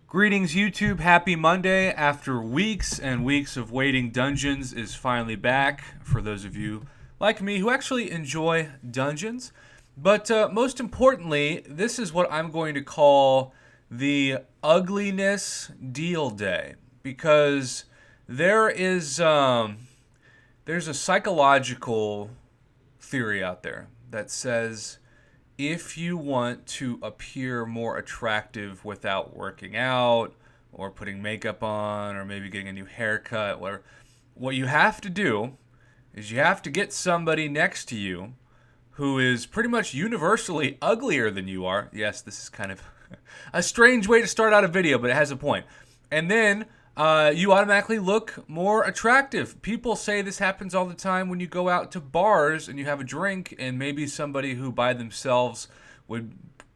Greetings, YouTube. Happy Monday. After weeks and weeks of waiting, Dungeons is finally back for those of you like me who actually enjoy Dungeons. But most importantly, this is what I'm going to call the ugliness deal day because there is there's a psychological theory out there that says if you want to appear more attractive without working out or putting makeup on or maybe getting a new haircut, what you have to do is you have to get somebody next to you who is pretty much universally uglier than you are. Yes, this is kind of a strange way to start out a video, but it has a point. And then you automatically look more attractive. People say this happens all the time when you go out to bars and you have a drink, and maybe somebody who by themselves would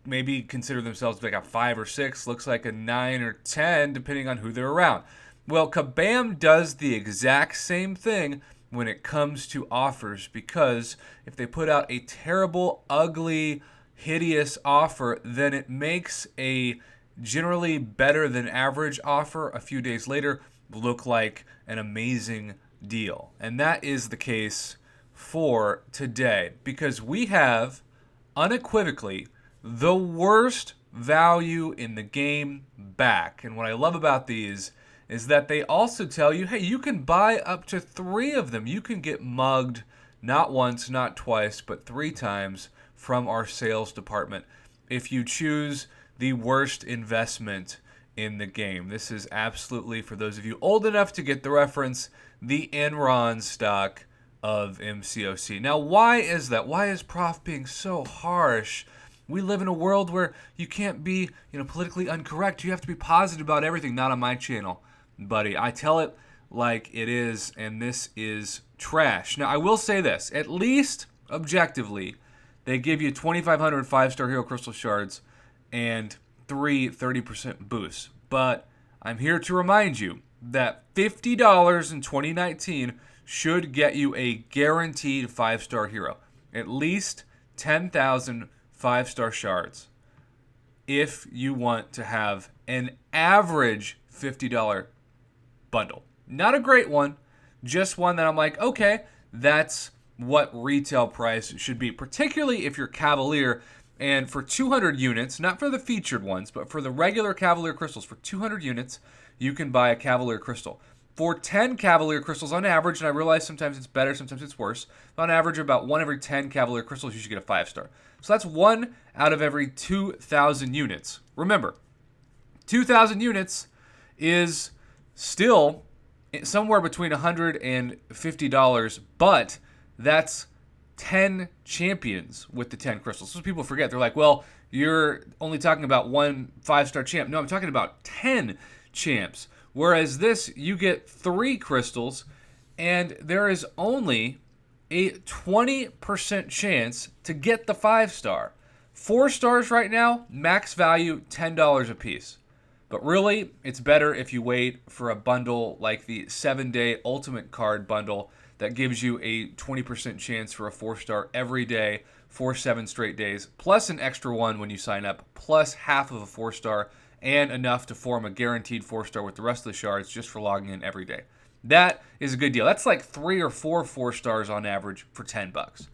maybe consider themselves like a 5 or 6 looks like a 9 or 10, depending on who they're around. Well, Kabam does the exact same thing when it comes to offers, because if they put out a terrible, ugly, hideous offer, then it makes a generally better than average offer a few days later look like an amazing deal. And that is the case for today, because we have unequivocally the worst value in the game back. And what I love about these is that they also tell you, hey, you can buy up to 3 of them. You can get mugged not once, not twice, but 3 times from our sales department if you choose the worst investment in the game. This is absolutely, for those of you old enough to get the reference, the Enron stock of MCOC. Now, why is that? Why is Prof being so harsh? We live in a world where you can't be, politically incorrect. You have to be positive about everything. Not on my channel, buddy. I tell it like it is, and this is trash. Now, I will say this. At least, objectively, they give you 2,500 5-star Hero Crystal Shards and 3 30% boosts. But I'm here to remind you that $50 in 2019 should get you a guaranteed 5-star hero. At least 10,000 5-star shards if you want to have an average $50 bundle. Not a great one, just one that I'm like, okay, that's what retail price should be, particularly if you're Cavalier. And for 200 units, not for the featured ones, but for the regular Cavalier crystals, for 200 units, you can buy a Cavalier crystal. For 10 Cavalier crystals on average, and I realize sometimes it's better, sometimes it's worse, but on average, about 1 every 10 Cavalier crystals, you should get a 5-star. So that's 1 out of every 2,000 units. Remember, 2,000 units is still somewhere between $100 and $50, but that's 10 champions with the 10 crystals. So people forget. They're like, well, you're only talking about 1 5-star champ. No, I'm talking about 10 champs. Whereas this, you get 3 crystals, and there is only a 20% chance to get the 5-star. 4 stars right now, max value $10 a piece. But really, it's better if you wait for a bundle like the 7-day Ultimate Card bundle that gives you a 20% chance for a 4-star every day for 7 straight days, plus an extra one when you sign up, plus half of a 4-star, and enough to form a guaranteed 4-star with the rest of the shards just for logging in every day. That is a good deal. That's like 3 or 4 4-stars on average for $10.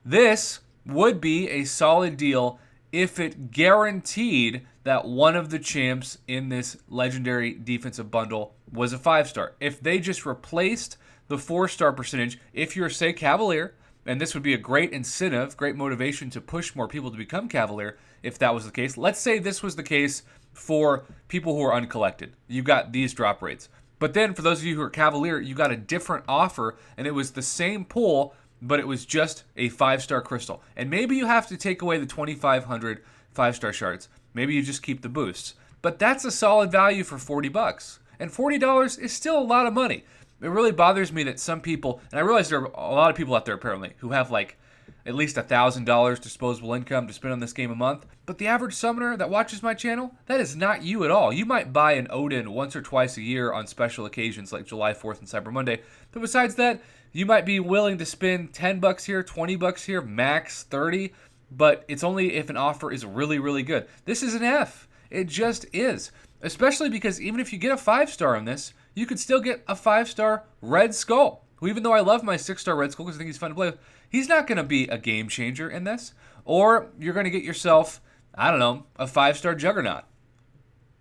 This would be a solid deal if it guaranteed that one of the champs in this legendary defensive bundle was a 5-star. If they just replaced the 4-star percentage, if you're, say, Cavalier, and this would be a great incentive, great motivation to push more people to become Cavalier if that was the case. Let's say this was the case for people who are uncollected. You got these drop rates. But then for those of you who are Cavalier, you got a different offer, and it was the same pull, but it was just a 5-star crystal. And maybe you have to take away the 2,500 5-star shards. Maybe you just keep the boosts. But that's a solid value for $40. And $40 is still a lot of money. It really bothers me that some people, and I realize there are a lot of people out there apparently who have like at least $1,000 disposable income to spend on this game a month, but the average summoner that watches my channel, that is not you at all. You might buy an Odin once or twice a year on special occasions like July 4th and Cyber Monday, but besides that, you might be willing to spend $10 here, $20 here, max 30, but it's only if an offer is really, really good. This is an F. It just is. Especially because even if you get a 5-star on this, you could still get a 5-star Red Skull, who, even though I love my 6-star Red Skull because I think he's fun to play with, he's not going to be a game changer in this. Or you're going to get yourself, I don't know, a 5-star Juggernaut.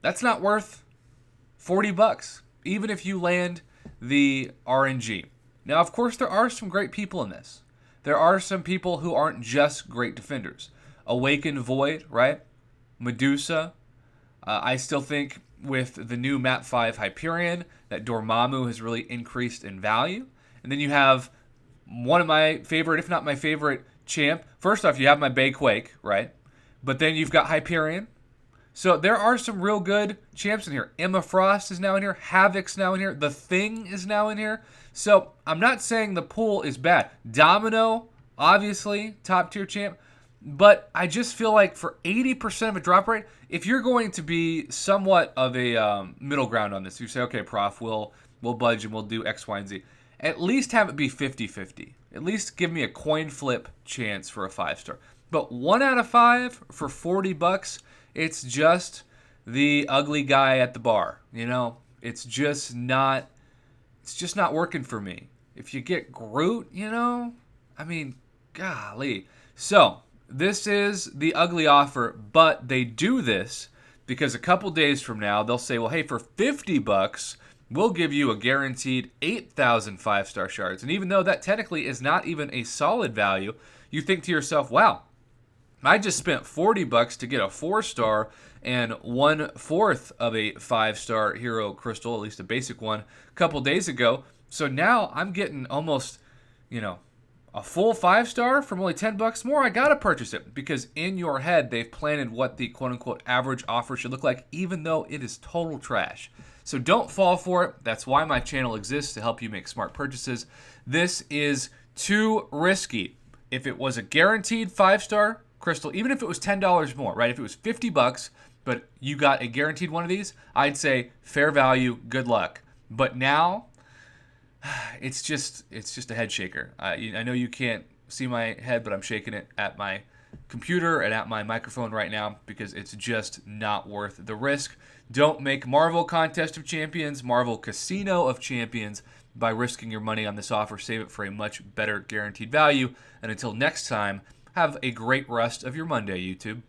That's not worth $40, even if you land the RNG. Now, of course, there are some great people in this. There are some people who aren't just great defenders. Awakened Void, right? Medusa. I still think with the new Map 5 Hyperion that Dormammu has really increased in value. And then you have one of my favorite, if not my favorite, champ. First off, you have my Bay Quake, right? But then you've got Hyperion. So there are some real good champs in here. Emma Frost is now in here. Havoc's now in here. The Thing is now in here. So I'm not saying the pool is bad. Domino, obviously, top tier champ. But I just feel like for 80% of a drop rate, if you're going to be somewhat of a middle ground on this, you say, okay, Prof, we'll budge and we'll do X, Y, and Z. At least have it be 50-50. At least give me a coin flip chance for a 5-star. But 1 out of 5 for $40, it's just the ugly guy at the bar. You know, it's just not working for me. If you get Groot, you know, I mean, golly. So this is the ugly offer, but they do this because a couple days from now they'll say, well, hey, for $50, we'll give you a guaranteed 8,000 5-star shards. And even though that technically is not even a solid value, you think to yourself, wow, I just spent $40 to get a 4-star and 1/4 of a 5-star hero crystal, at least a basic one, a couple days ago. So now I'm getting almost, a full 5-star from only $10 more. I gotta purchase it because in your head they've planted what the quote-unquote average offer should look like, even though it is total trash. So don't fall for it. That's why my channel exists, to help you make smart purchases. This is too risky. If it was a guaranteed 5-star crystal, even if it was $10 more, right? If it was $50, but you got a guaranteed one of these, I'd say fair value, good luck. But now, it's just a head shaker. I know you can't see my head, but I'm shaking it at my computer and at my microphone right now because it's just not worth the risk. Don't make Marvel Contest of Champions, Marvel Casino of Champions by risking your money on this offer. Save it for a much better guaranteed value. And until next time, have a great rest of your Monday, YouTube.